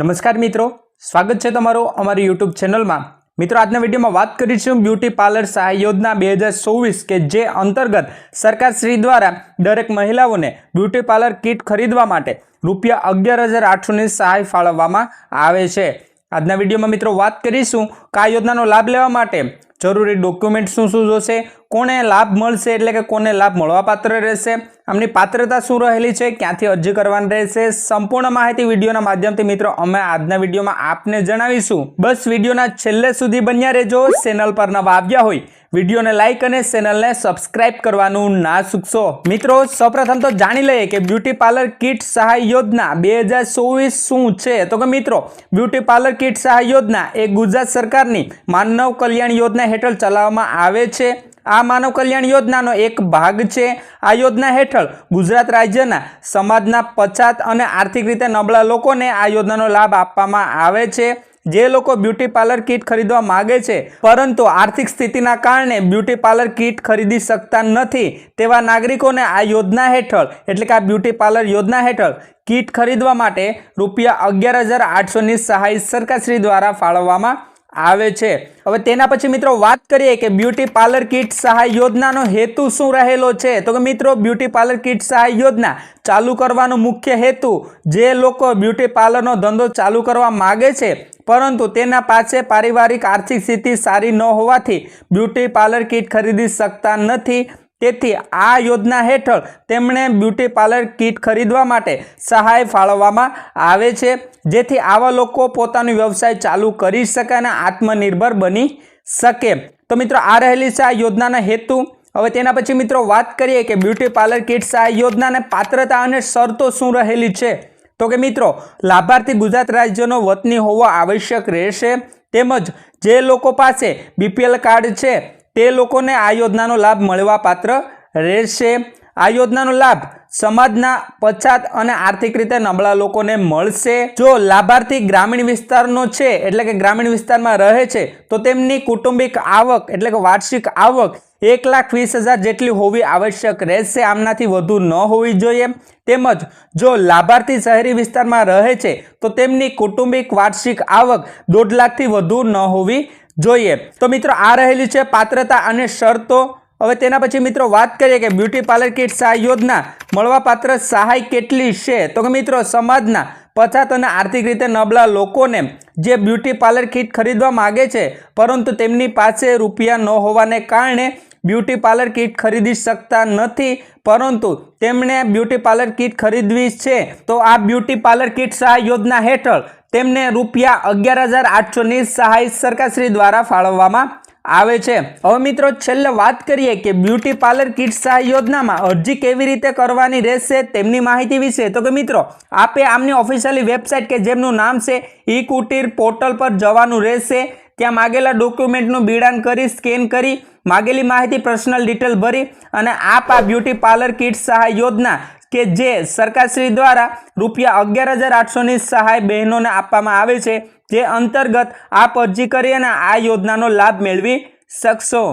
નમસ્કાર મિત્રો, સ્વાગત છે તમારું અમારી યુટ્યુબ ચેનલમાં। મિત્રો, આજના વિડીયોમાં વાત કરીશું બ્યુટી પાર્લર સહાય યોજના 2024 કે જે અંતર્ગત સરકાર શ્રી દ્વારા દરેક મહિલાઓને બ્યુટી પાર્લર કિટ ખરીદવા માટે રૂપિયા 11,800ની સહાય ફાળવવામાં આવે છે। આજના વિડીયોમાં મિત્રો વાત કરીશું કે આ યોજનાનો લાભ લેવા માટે જરૂરી ડોક્યુમેન્ટ શું જોશે, કોને લાભ મળશે એટલે કે કોને લાભ મળવાપાત્ર રહેશે, આમની પાત્રતા શું રહેલી છે, ક્યાંથી અરજી કરવાની રહેશે, સંપૂર્ણ માહિતી વિડીયોના માધ્યમથી મિત્રો અમે આજના વિડીયોમાં આપને જણાવીશું। બસ વિડીયોના છેલ્લે સુધી બન્યા રહેજો। ચેનલ પર નવા આવ્યા હોય વિડીયોને લાઈક અને ચેનલને સબસ્ક્રાઇબ કરવાનું ના ચૂકશો। મિત્રો, સૌપ્રથમ તો જાણી લઈએ કે બ્યુટી પાર્લર કિટ સહાય યોજના 2024 શું છે। તો કે મિત્રો, બ્યુટી પાર્લર કિટ સહાય યોજના એ ગુજરાત સરકારની માનવ કલ્યાણ યોજના હેઠળ ચલાવવામાં આવે છે। આ માનવ કલ્યાણ યોજનાનો એક ભાગ છે। આ યોજના હેઠળ ગુજરાત રાજ્યના સમાજના પછાત અને આર્થિક રીતે નબળા લોકોને આ યોજનાનો લાભ આપવામાં આવે છે। જે લોકો બ્યુટી પાર્લર કિટ ખરીદવા માંગે છે પરંતુ આર્થિક સ્થિતિના કારણે બ્યુટી પાર્લર કિટ ખરીદી શકતા નથી તેવા નાગરિકોને આ યોજના હેઠળ એટલે કે આ બ્યુટી પાર્લર યોજના હેઠળ કિટ ખરીદવા માટે રૂપિયા 11,800ની સહાય સરકારશ્રી દ્વારા ફાળવવામાં આવે છે। હવે તેના પછી મિત્રો વાત કરીએ કે બ્યુટી પાર્લર કિટ સહાય યોજનાનો હેતુ શું રહેલો છે। તો કે મિત્રો, બ્યુટી પાર્લર કિટ સહાય યોજના ચાલુ કરવાનો મુખ્ય હેતુ જે લોકો બ્યુટી પાર્લરનો ધંધો ચાલુ કરવા માંગે છે પરંતુ તેના પાસે પારિવારિક આર્થિક સ્થિતિ સારી ન હોવાથી બ્યુટી પાર્લર કિટ ખરીદી શકતા નથી, તેથી આ યોજના હેઠળ તેમણે બ્યુટી પાર્લર કિટ ખરીદવા માટે સહાય ફાળવવામાં આવે છે જેથી આવા લોકો પોતાનો વ્યવસાય ચાલુ કરી શકે અને આત્મનિર્ભર બની શકે। તો મિત્રો, આ રહેલી છે આ યોજનાના હેતુ। હવે તેના પછી મિત્રો વાત કરીએ કે બ્યુટી પાર્લર કિટ સહાય યોજનાને પાત્રતા અને શરતો શું રહેલી છે। તો કે મિત્રો, લાભાર્થી ગુજરાત રાજ્યનો વતની હોવો આવશ્યક રહેશે તેમજ જે લોકો પાસે બીપીએલ કાર્ડ છે તે લોકોને આ યોજનાનો લાભ મળવા પાત્ર રહેશે। આ યોજનાનો લાભ સમાજના પછાત અને આર્થિક રીતે નબળા લોકોને મળશે। જો લાભાર્થી ગ્રામીણ વિસ્તારનો છે એટલે કે ગ્રામીણ વિસ્તારમાં રહે છે તો તેમની કુટુંબિક આવક એટલે કે વાર્ષિક આવક 1,20,000 જેટલી હોવી આવશ્યક રહેશે, આમનાથી વધુ ન હોવી જોઈએ। તેમજ જો લાભાર્થી શહેરી વિસ્તારમાં રહે છે તો તેમની કુટુંબિક વાર્ષિક આવક 1.5 લાખથી વધુ ન હોવી જોઈએ। તો મિત્રો, આ રહેલી છે પાત્રતા અને શરતો। હવે તેના પછી મિત્રો વાત કરીએ કે બ્યુટી પાર્લર કિટ સહાય યોજના મળવાપાત્ર સહાય કેટલી છે। તો કે મિત્રો, સમાજના પછાત અને આર્થિક રીતે નબળા લોકોને જે બ્યુટી પાર્લર કિટ ખરીદવા માંગે છે પરંતુ તેમની પાસે રૂપિયા ન હોવાને કારણે બ્યુટી પાર્લર કિટ ખરીદી શકતા નથી પરંતુ તેમણે બ્યુટી પાર્લર કિટ ખરીદવી છે તો આ બ્યુટી પાર્લર કિટ સહાય યોજના હેઠળ તેમને રૂપિયા 11,800ની સહાય સરકારશ્રી દ્વારા ફાળવવામાં આવે છે। હવે મિત્રો, છેલ્લે વાત કરીએ કે બ્યુટી પાર્લર કિટ સહાય યોજનામાં અરજી કેવી રીતે કરવાની રહેશે તેમની માહિતી વિશે। તો કે મિત્રો, આપે આમની ઓફિશિયલી વેબસાઇટ કે જેમનું નામ છે ઈ-કુટીર પોર્ટલ પર જવાનું રહેશે। ત્યાં માગેલા ડોક્યુમેન્ટનું બિડાણ કરી સ્કેન કરી માગેલી માહિતી પર્સનલ ડિટેલ ભરી અને આપ આ બ્યુટી પાર્લર કિટ સહાય યોજના કે જે સરકારશ્રી દ્વારા રૂપિયા 11,800ની સહાય બહેનોને આપવામાં આવે છે જે અંતર્ગત આપ અરજી કરી અને આ યોજનાનો લાભ મેળવી શકશો।